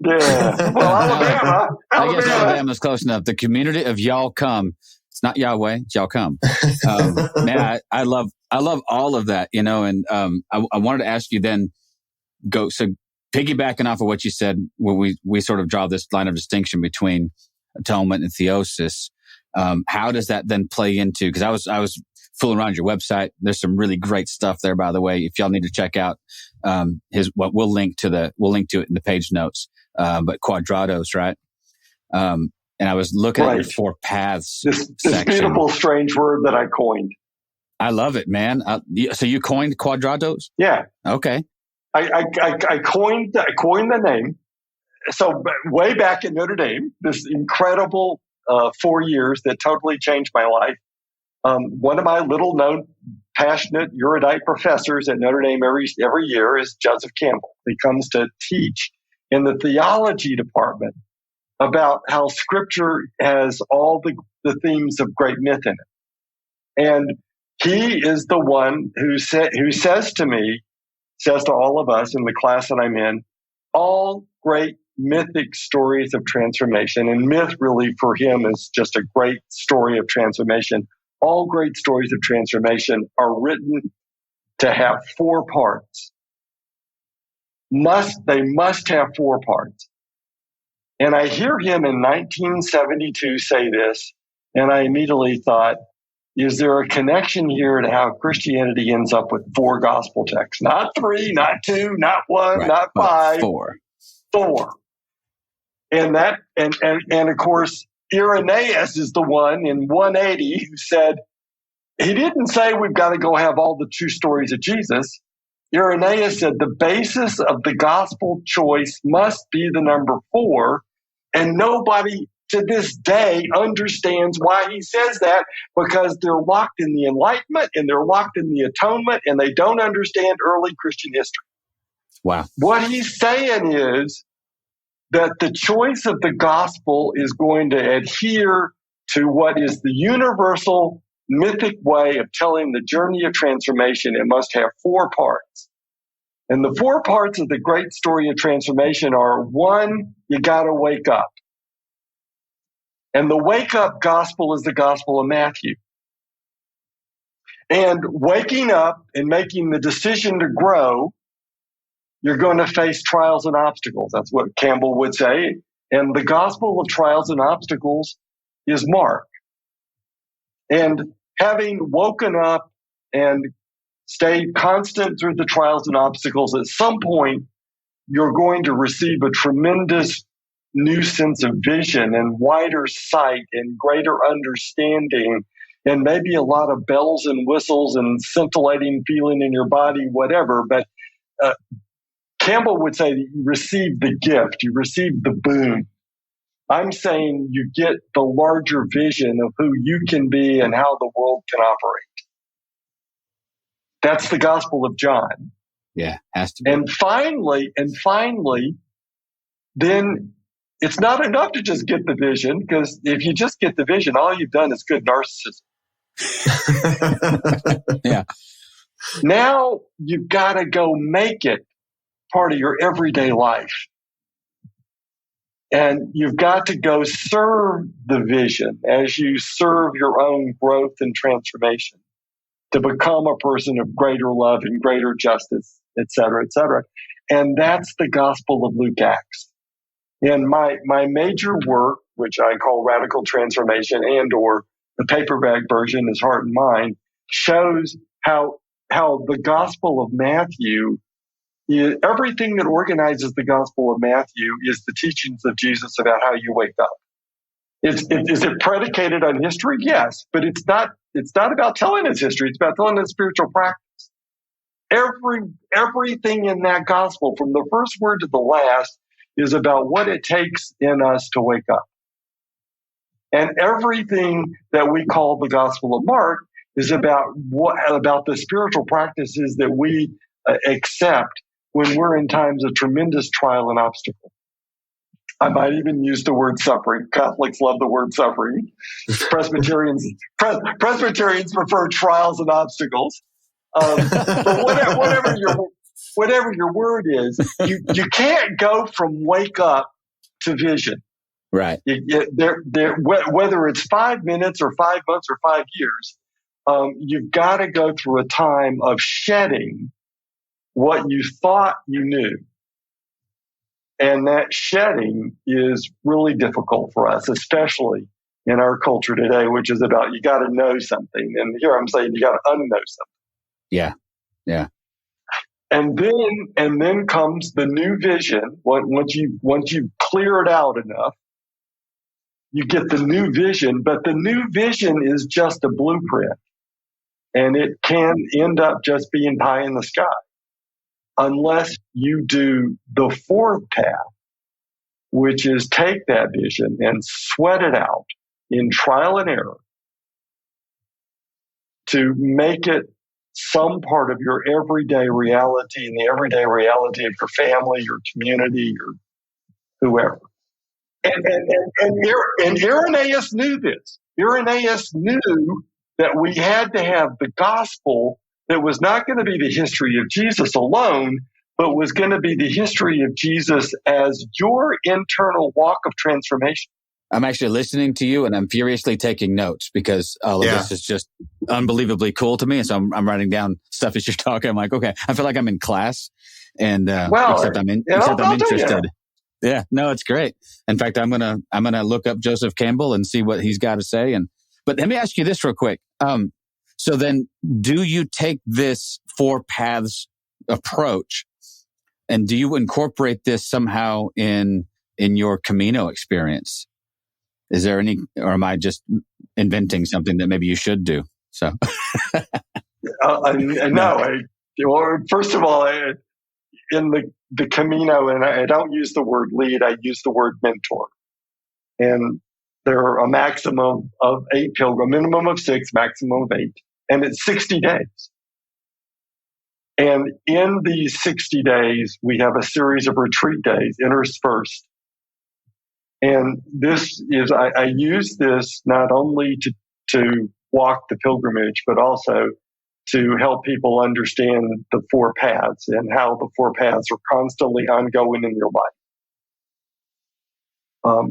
Yeah. Well, Alabama. I guess Alabama's close enough. The community of y'all come. It's not Yahweh, it's y'all come. Man, I love all of that, and I wanted to ask you then, so piggybacking off of what you said, when we sort of draw this line of distinction between atonement and theosis, how does that then play into, because I was fooling around your website. There's some really great stuff there, by the way. If y'all need to check out we'll link to it in the page notes. But quadrados, right? And I was looking at your 4 paths. This beautiful, strange word that I coined. I love it, man. So you coined quadrados? Yeah. Okay. I coined the name. So way back at Notre Dame, this incredible 4 years that totally changed my life. One of my little known, passionate, erudite professors at Notre Dame every year is Joseph Campbell. He comes to teach in the theology department about how Scripture has all the themes of great myth in it. And he is the one who says to all of us in the class that I'm in, all great mythic stories of transformation. And myth really for him is just a great story of transformation. All great stories of transformation are written to have 4 parts. They must have 4 parts. And I hear him in 1972 say this, and I immediately thought, is there a connection here to how Christianity ends up with 4 gospel texts? Not 3, not 2, not 1, not 5. 4. 4. And of course, Irenaeus is the one in 180 who said, he didn't say we've got to go have all the true stories of Jesus. Irenaeus said the basis of the gospel choice must be the number 4. And nobody to this day understands why he says that, because they're locked in the Enlightenment and they're locked in the Atonement and they don't understand early Christian history. Wow. What he's saying is that the choice of the gospel is going to adhere to what is the universal mythic way of telling the journey of transformation. It must have 4 parts. And the 4 parts of the great story of transformation are: 1, you got to wake up. And the wake up gospel is the gospel of Matthew. And waking up and making the decision to grow, you're going to face trials and obstacles. That's what Campbell would say. And the gospel of trials and obstacles is Mark. And having woken up and stayed constant through the trials and obstacles, at some point, you're going to receive a tremendous new sense of vision and wider sight and greater understanding, and maybe a lot of bells and whistles and scintillating feeling in your body, whatever. But Campbell would say that you receive the gift, you receive the boon. I'm saying you get the larger vision of who you can be and how the world can operate. That's the Gospel of John. Yeah, has to be. And finally, then it's not enough to just get the vision, because if you just get the vision, all you've done is good narcissism. Yeah. Now you've got to go make it part of your everyday life. And you've got to go serve the vision as you serve your own growth and transformation to become a person of greater love and greater justice, et cetera, et cetera. And that's the Gospel of Luke Acts. And my major work, which I call Radical Transformation, and or the paperback version is Heart and Mind, shows how the Gospel of Matthew, everything that organizes the Gospel of Matthew is the teachings of Jesus about how you wake up. Is it predicated on history? Yes, but it's not about telling us history. It's about telling us spiritual practice. Everything in that gospel, from the first word to the last, is about what it takes in us to wake up. And everything that we call the Gospel of Mark is about the spiritual practices that we accept when we're in times of tremendous trial and obstacle. I might even use the word suffering. Catholics love the word suffering. Presbyterians prefer trials and obstacles. But whatever your word is, you can't go from wake up to vision. Right. Whether it's 5 minutes or 5 months or 5 years, you've got to go through a time of shedding what you thought you knew. And that shedding is really difficult for us, especially in our culture today, which is about you got to know something. And here I'm saying you got to unknow something. Yeah. Yeah. And then comes the new vision. Once you clear it out enough, you get the new vision. But the new vision is just a blueprint, and it can end up just being pie in the sky, unless you do the fourth path, which is take that vision and sweat it out in trial and error to make it some part of your everyday reality and the everyday reality of your family, your community, your whoever. And Irenaeus knew this. Irenaeus knew that we had to have the gospel that was not going to be the history of Jesus alone, but was going to be the history of Jesus as your internal walk of transformation. I'm actually listening to you and I'm furiously taking notes because all of this is just unbelievably cool to me. And so I'm writing down stuff as you're talking. I'm like, okay, I feel like I'm in class and except I'm interested. Yeah, no, it's great. In fact, I'm gonna look up Joseph Campbell and see what he's got to say. But let me ask you this real quick. So then, do you take this 4 paths approach, and do you incorporate this somehow in your Camino experience? Is there any, or am I just inventing something that maybe you should do? So, no. Well, first of all, in the Camino, and I don't use the word lead, I use the word mentor. And there are a maximum of 8 pilgrims, minimum of 6, maximum of 8. And it's 60 days. And in these 60 days, we have a series of retreat days, interspersed. And this is, I use this not only to walk the pilgrimage, but also to help people understand the 4 paths and how the 4 paths are constantly ongoing in your life.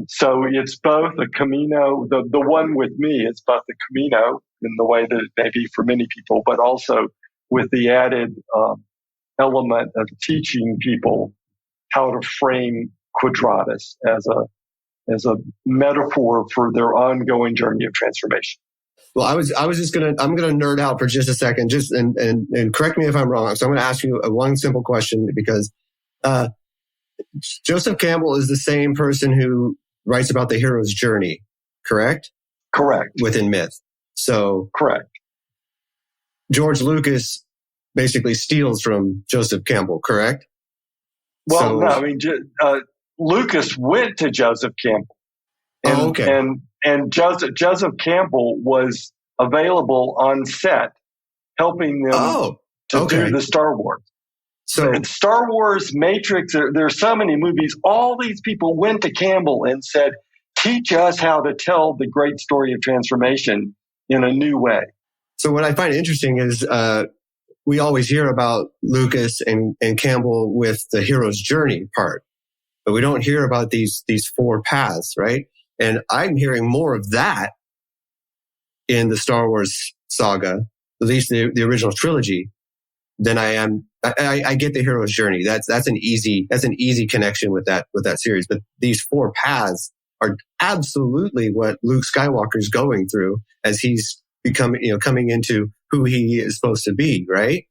So it's both a Camino, the one with me, it's both a Camino in the way that it may be for many people, but also with the added element of teaching people how to frame Quadratus as a metaphor for their ongoing journey of transformation. Well, I'm gonna nerd out for just a second, and correct me if I'm wrong. So I'm gonna ask you one simple question, because Joseph Campbell is the same person who writes about the hero's journey, correct? Correct. Within myth. So correct. George Lucas basically steals from Joseph Campbell, correct? Well, no, I mean, Lucas went to Joseph Campbell. And Joseph Campbell was available on set, helping them to do the Star Wars. So Star Wars, Matrix, there's so many movies. All these people went to Campbell and said, teach us how to tell the great story of transformation in a new way. So what I find interesting is we always hear about Lucas and Campbell with the hero's journey part, but we don't hear about these 4 paths, right? And I'm hearing more of that in the Star Wars saga, at least the original trilogy, than I am. I get the hero's journey. That's an easy connection with that series. But these 4 paths are absolutely what Luke Skywalker's going through as he's coming into who he is supposed to be, right?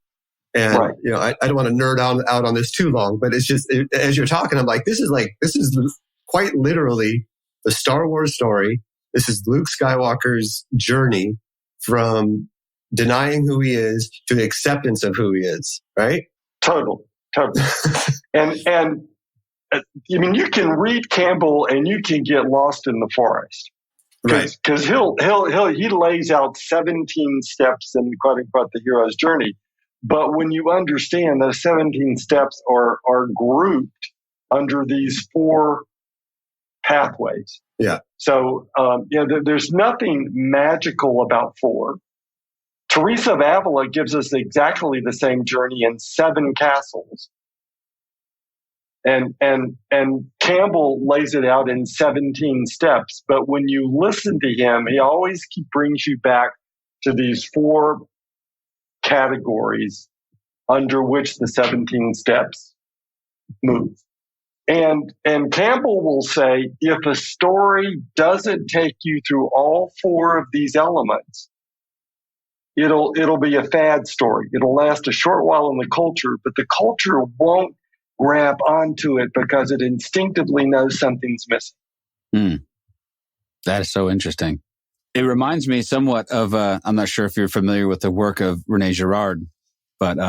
And I don't want to nerd out on this too long, but it's just as you're talking, I'm like, this is quite literally the Star Wars story. This is Luke Skywalker's journey from denying who he is to acceptance of who he is, right? Totally. And I mean, you can read Campbell and you can get lost in the forest, right? Because he lays out 17 steps in quote unquote the hero's journey. But when you understand those 17 steps are grouped under these 4 pathways. Yeah. So, there's nothing magical about 4. Teresa of Avila gives us exactly the same journey in 7 castles. And Campbell lays it out in 17 steps. But when you listen to him, he always brings you back to these 4 categories under which the 17 steps move. And Campbell will say, if a story doesn't take you through all 4 of these elements, it'll be a fad story. It'll last a short while in the culture, but the culture won't grab onto it because it instinctively knows something's missing. That is so interesting. It reminds me somewhat of, I'm not sure if you're familiar with the work of René Girard, but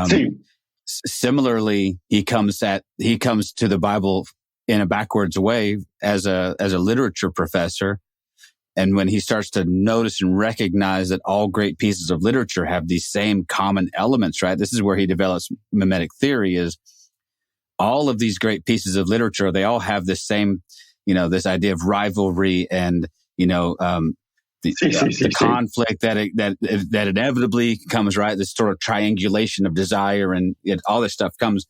similarly, he comes to the Bible in a backwards way as a literature professor. And when he starts to notice and recognize that all great pieces of literature have these same common elements, right? This is where he develops mimetic theory, is all of these great pieces of literature, they all have this same, this idea of rivalry and, the conflict that inevitably comes, right? This sort of triangulation of desire and all this stuff comes.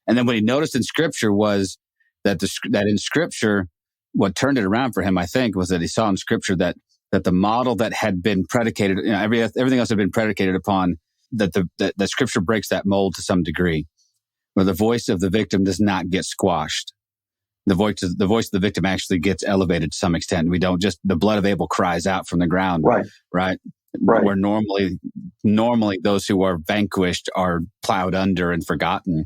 And then what he noticed in Scripture was that in Scripture, what turned it around for him, I think, was that he saw in Scripture that the model that had been predicated, everything else had been predicated upon, that Scripture breaks that mold to some degree, where the voice of the victim does not get squashed. the voice of the victim actually gets elevated to some extent. We don't just, the blood of Abel cries out from the ground. Right. Where normally those who are vanquished are plowed under and forgotten.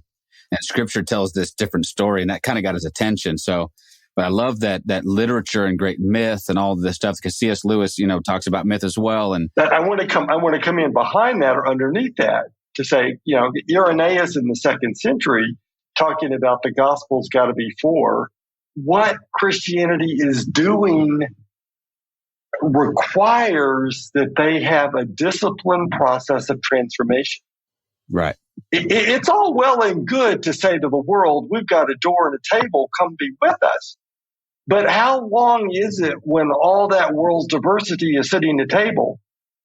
And scripture tells this different story, and that kind of got his attention. So, but I love that literature and great myth and all of this stuff, because C.S. Lewis, talks about myth as well. And I want to come in behind that or underneath that to say, Irenaeus in the 2nd century talking about the gospel's got to be for what Christianity is doing requires that they have a disciplined process of transformation. Right. It's all well and good to say to the world, we've got a door and a table, come be with us. But how long is it when all that world's diversity is sitting at the table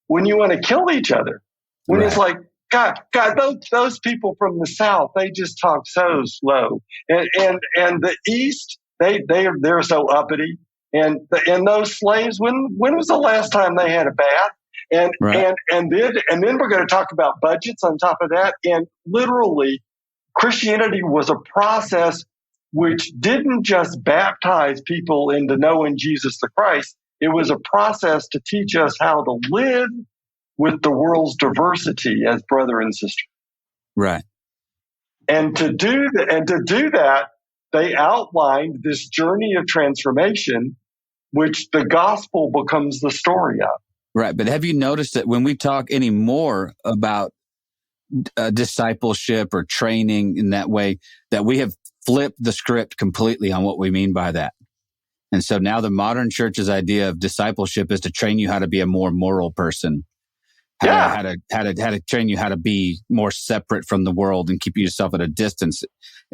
when you want to kill each other? When It's like, God, those people from the South, they just talk so slow. And the East, they're so uppity. And those slaves, when was the last time they had a bath? And then we're going to talk about budgets on top of that. And literally, Christianity was a process which didn't just baptize people into knowing Jesus the Christ. It was a process to teach us how to live with the world's diversity as brother and sister. Right. And to do that, they outlined this journey of transformation, which the gospel becomes the story of. Right. But have you noticed that when we talk anymore about discipleship or training in that way, that we have flipped the script completely on what we mean by that? And so now the modern church's idea of discipleship is to train you how to be a more moral person. How to train you how to be more separate from the world and keep yourself at a distance.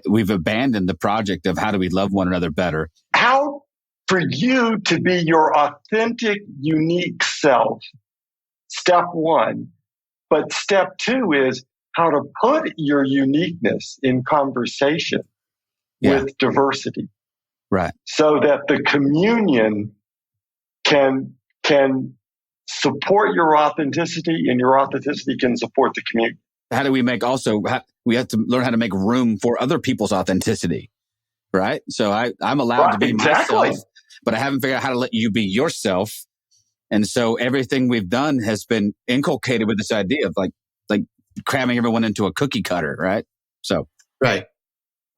We've abandoned the project of how do we love one another better. How for you to be your authentic, unique self, step one. But step two is how to put your uniqueness in conversation with diversity. Right. So that the communion can support your authenticity, and your authenticity can support the community. How do we we have to learn how to make room for other people's authenticity, right? So I'm allowed to be myself, but I haven't figured out how to let you be yourself. And so everything we've done has been inculcated with this idea of like cramming everyone into a cookie cutter, right? So. Right.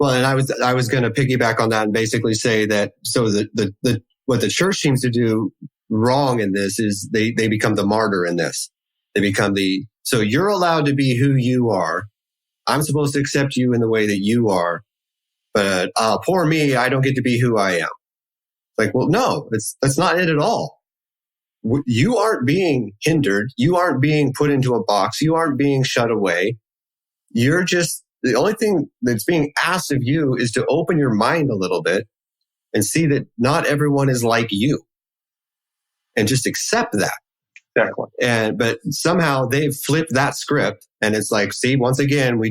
Well, and I was going to piggyback on that and basically say that, so the what the church seems to do wrong in this is they become the martyr in this. They become so you're allowed to be who you are. I'm supposed to accept you in the way that you are, but poor me, I don't get to be who I am. Like, well, no, that's not it at all. You aren't being hindered. You aren't being put into a box. You aren't being shut away. You're just, the only thing that's being asked of you is to open your mind a little bit and see that not everyone is like you. And just accept that. Exactly. But somehow they've flipped that script, and it's like, see, once again, we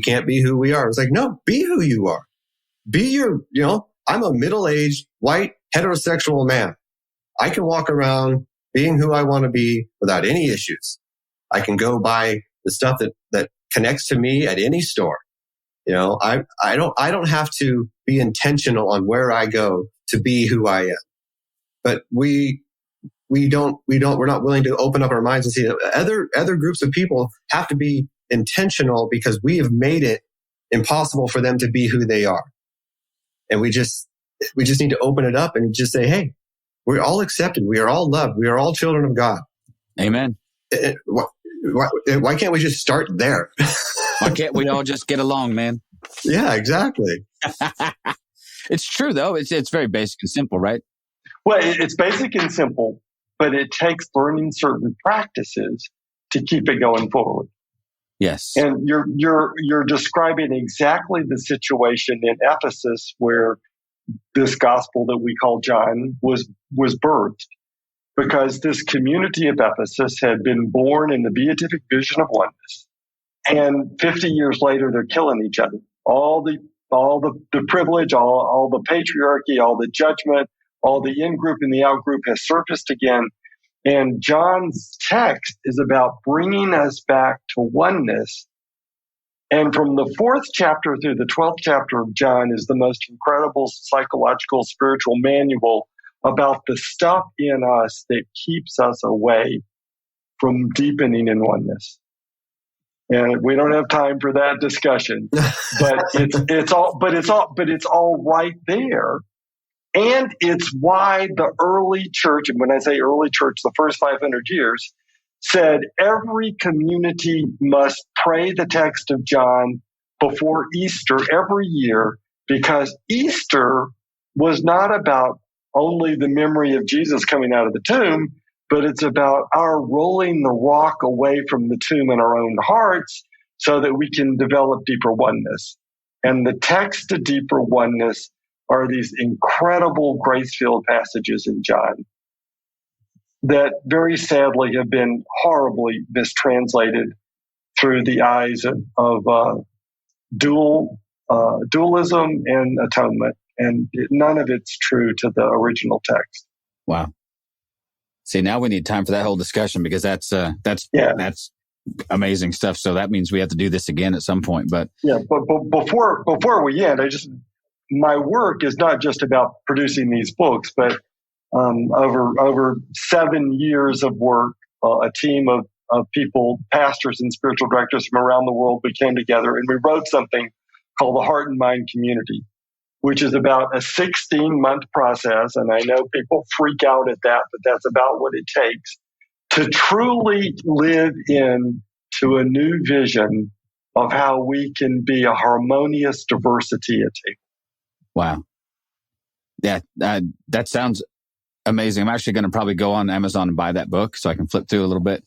can't be who we are. It's like, no, be who you are. Be I'm a middle-aged, white, heterosexual man. I can walk around being who I want to be without any issues. I can go buy the stuff that connects to me at any store. I don't have to be intentional on where I go to be who I am. But we're not willing to open up our minds and see that other groups of people have to be intentional because we have made it impossible for them to be who they are. And we just need to open it up and just say, hey, we're all accepted. We are all loved. We are all children of God. Amen. Why can't we just start there? Why can't we all just get along, man? Yeah, exactly. It's true, though. It's very basic and simple, right? Well, it's basic and simple, but it takes learning certain practices to keep it going forward. Yes. And you're describing exactly the situation in Ephesus where this gospel that we call John was birthed, because this community of Ephesus had been born in the beatific vision of oneness. And 50 years later, they're killing each other. All the privilege, all the patriarchy, all the judgment, all the in-group and the out-group has surfaced again. And John's text is about bringing us back to oneness And from the 4th chapter through the 12th chapter of John is the most incredible psychological, spiritual manual about the stuff in us that keeps us away from deepening in oneness. And we don't have time for that discussion, but it's all right there. And it's why the early church, and when I say early church, the first 500 years, said every community must pray the text of John before Easter every year, because Easter was not about only the memory of Jesus coming out of the tomb, but it's about our rolling the rock away from the tomb in our own hearts so that we can develop deeper oneness. And the text to deeper oneness are these incredible grace-filled passages in John that very sadly have been horribly mistranslated through the eyes of dualism and atonement. And none of it's true to the original text. Wow. See, now we need time for that whole discussion, because that's amazing stuff. So that means we have to do this again at some point. But before we end, my work is not just about producing these books, but over 7 years of work, a team of people, pastors and spiritual directors from around the world, we came together and we wrote something called the Heart and Mind Community, which is about a 16-month process. And I know people freak out at that, but that's about what it takes to truly live into a new vision of how we can be a harmonious diversity at table. Wow. Yeah, that sounds amazing. I'm actually going to probably go on Amazon and buy that book so I can flip through a little bit.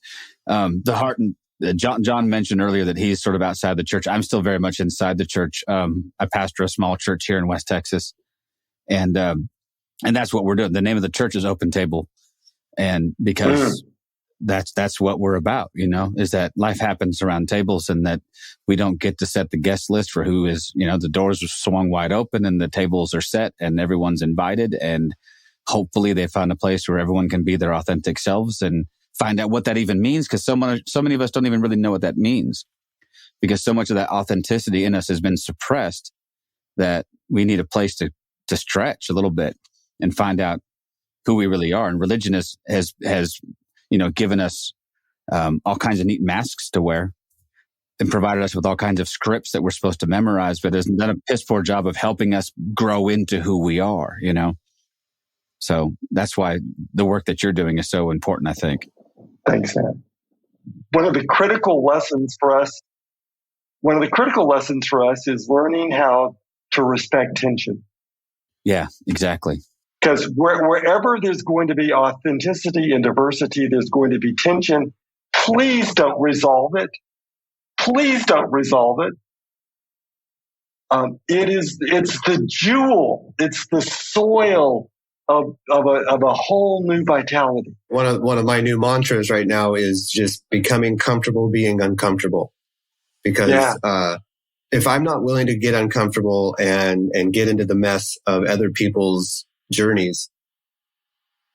The heart and John mentioned earlier that he's sort of outside the church. I'm still very much inside the church. I pastor a small church here in West Texas, and that's what we're doing. The name of the church is Open Table, and because that's what we're about, is that life happens around tables, and that we don't get to set the guest list for who is, the doors are swung wide open and the tables are set and everyone's invited, and hopefully they find a place where everyone can be their authentic selves and find out what that even means, because so many of us don't even really know what that means, because so much of that authenticity in us has been suppressed that we need a place to stretch a little bit and find out who we really are. And religion has given us all kinds of neat masks to wear and provided us with all kinds of scripts that we're supposed to memorize, but there's done a piss poor job of helping us grow into who we are, So that's why the work that you're doing is so important, I think. Thanks, Sam. One of the critical lessons for us is learning how to respect tension. Yeah, exactly. Because wherever there's going to be authenticity and diversity, there's going to be tension. Please don't resolve it. Please don't resolve it. It's the jewel. It's the soil of a whole new vitality. One of my new mantras right now is just becoming comfortable being uncomfortable. Because if I'm not willing to get uncomfortable and get into the mess of other people's journeys,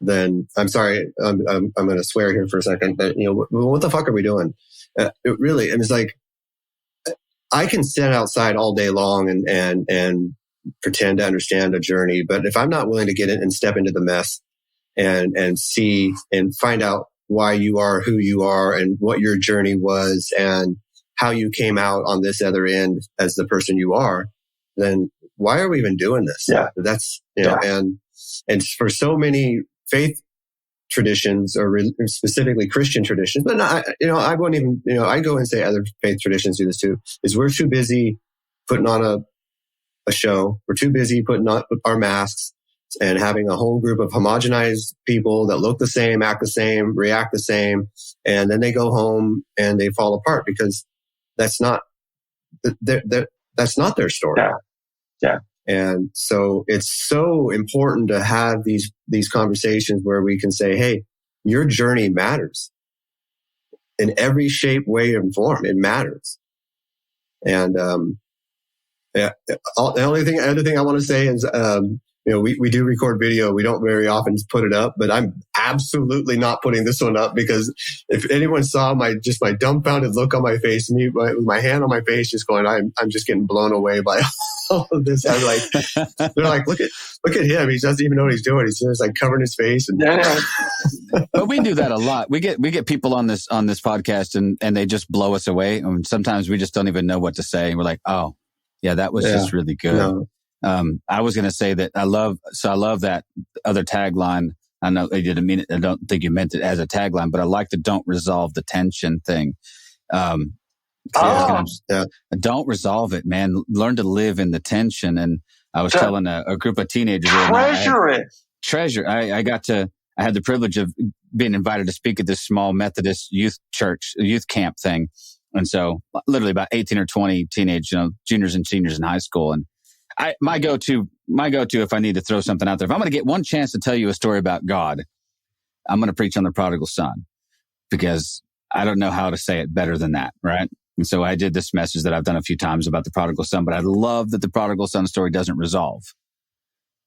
then I'm sorry, I'm going to swear here for a second, but what the fuck are we doing? It's like, I can stand outside all day long and pretend to understand a journey, but if I'm not willing to get in and step into the mess and see and find out why you are who you are and what your journey was and how you came out on this other end as the person you are, then why are we even doing this? Yeah. That's, and for so many faith traditions or specifically Christian traditions, but I won't even, I go and say other faith traditions do this too, is we're too busy putting on a show. We're too busy putting on our masks and having a whole group of homogenized people that look the same, act the same, react the same. And then they go home and they fall apart because that's not their story. Yeah. And so it's so important to have these conversations where we can say, hey, your journey matters in every shape, way, and form. It matters. And, the other thing I want to say is, we do record video. We don't very often put it up, but I'm absolutely not putting this one up, because if anyone saw my dumbfounded look on my face, me with my hand on my face, just going, I'm just getting blown away by all of this. I'm like, they're like, look at him. He doesn't even know what he's doing. He's just like covering his face. And But we do that a lot. We get people on this podcast and they just blow us away. And sometimes we just don't even know what to say. And we're like, oh, yeah, that was just really good. No. I was going to say that I love that other tagline. I know you didn't mean it. I don't think you meant it as a tagline, but I like the don't resolve the tension thing. Don't resolve it, man. Learn to live in the tension. And I was telling a group of teenagers. Treasure. I had the privilege of being invited to speak at this small Methodist youth camp thing. And so literally about 18 or 20 teenage, juniors and seniors in high school. And my go-to, if I need to throw something out there, if I'm going to get one chance to tell you a story about God, I'm going to preach on the prodigal son, because I don't know how to say it better than that. Right. And so I did this message that I've done a few times about the prodigal son, but I love that the prodigal son story doesn't resolve.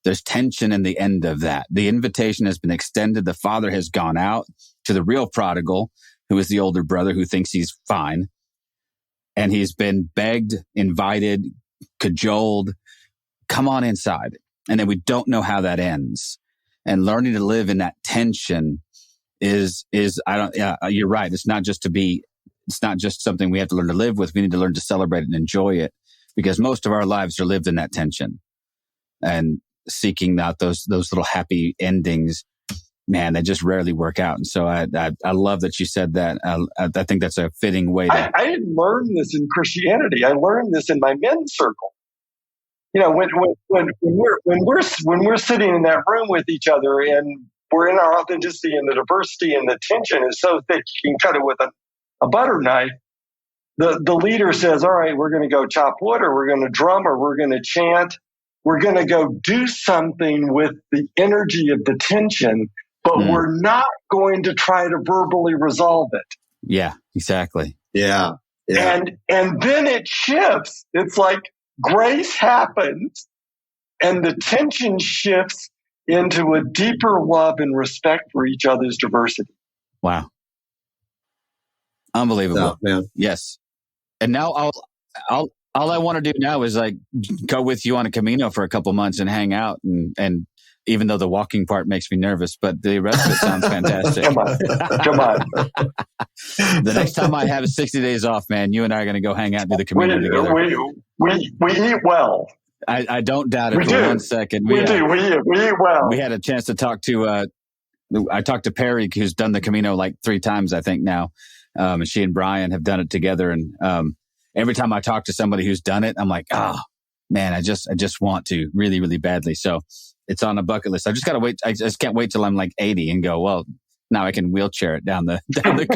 There's tension in the end of that. The invitation has been extended. The father has gone out to the real prodigal, who is the older brother who thinks he's fine. And he's been begged, invited, cajoled, come on inside. And then we don't know how that ends. And learning to live in that tension you're right. It's not just something we have to learn to live with. We need to learn to celebrate and enjoy it, because most of our lives are lived in that tension and seeking out those little happy endings. Man, they just rarely work out. And so I love that you said that. I think that's a fitting way. I didn't learn this in Christianity. I learned this in my men's circle. When we're sitting in that room with each other and we're in our authenticity, and the diversity and the tension is so thick you can cut it with a butter knife. The leader says, all right, we're going to go chop wood, or we're going to drum, or we're going to chant. We're going to go do something with the energy of the tension, but we're not going to try to verbally resolve it. Yeah, exactly. Yeah. And then it shifts. It's like grace happens and the tension shifts into a deeper love and respect for each other's diversity. Wow. Unbelievable. Oh, man. Yes. And now all I want to do now is like go with you on a Camino for a couple months and hang out. And even though the walking part makes me nervous, but the rest of it sounds fantastic. Come on. The next time I have 60 days off, man, you and I are going to go hang out and do the Camino together. We eat well. I don't doubt it for 1 second. We eat well. We had a chance to talk to, I talked to Perry, who's done the Camino like 3 times, I think now. And she and Brian have done it together. And every time I talk to somebody who's done it, I'm like, oh man, I just want to really, really badly. So it's on a bucket list. I just got to wait. I just can't wait till I'm like 80 and go, well, now I can wheelchair it down the Camino.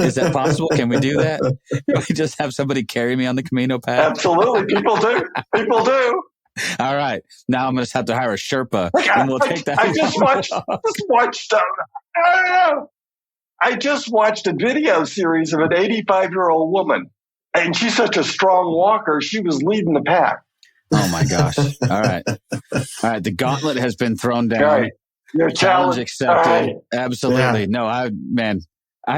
Is that possible? Can we do that? Can we just have somebody carry me on the Camino path? Absolutely. People do. All right. Now I'm going to have to hire a Sherpa, and we'll take that. I just watched a video series of an 85-year-old woman, and she's such a strong walker. She was leading the pack. Oh my gosh. All right. The gauntlet has been thrown down. Right. Your challenge accepted. Right. Absolutely. Yeah. No, I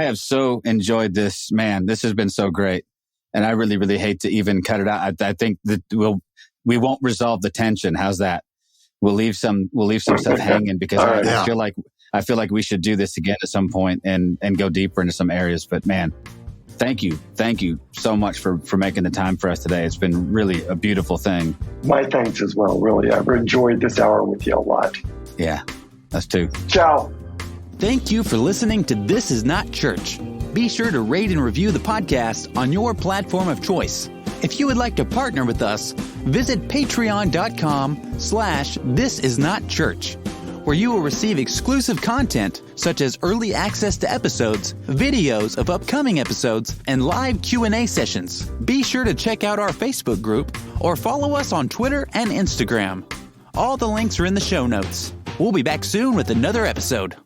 have so enjoyed this, man. This has been so great. And I really, really hate to even cut it out. I think that we won't resolve the tension. How's that? We'll leave some stuff hanging, because I feel like we should do this again at some point and go deeper into some areas. But man, thank you so much for making the time for us today. It's been really a beautiful thing. My thanks as well. Really, I've enjoyed this hour with you a lot. Yeah, us too. Ciao. Thank you for listening to This Is Not Church. Be sure to rate and review the podcast on your platform of choice. If you would like to partner with us, visit patreon.com/thisisnotchurch, where you will receive exclusive content such as early access to episodes, videos of upcoming episodes, and live Q&A sessions. Be sure to check out our Facebook group or follow us on Twitter and Instagram. All the links are in the show notes. We'll be back soon with another episode.